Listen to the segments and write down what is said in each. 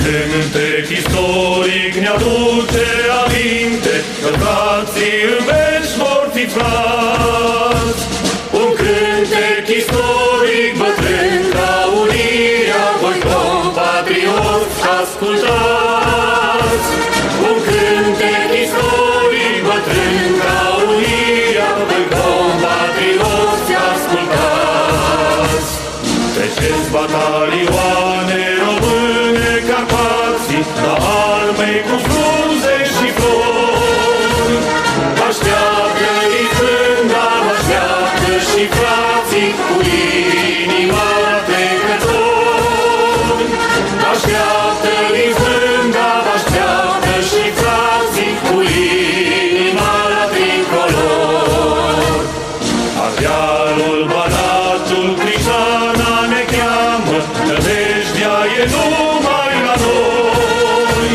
cântec istoric ne aduce aminte că frații în veci vor fi frați. Un cântec istoric bătrân ca unirea, voi compatrioți ascultați. Un cântec istoric bătrân ca unirea, voi compatrioți ascultați. Treceți batalioane române Carpații, la armei cu frunze și flori. Așteaptă-i frânda, așteaptă și frații cu inima trecători. Așteaptă-i frânda, așteaptă și frații cu inima tricolor. Ardealul, Banatul, Crișana ne cheamă, nădejdea e numai la noi.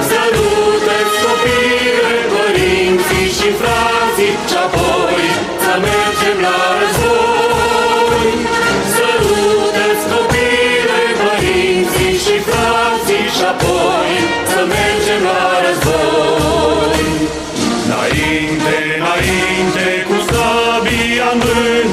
Sărută-ți copile, părinții și frații, și-apoi să mergem la război. Sărută-ți copile, părinții și frații, și-apoi să mergem la război. Înainte, înainte, cu sabia în mână,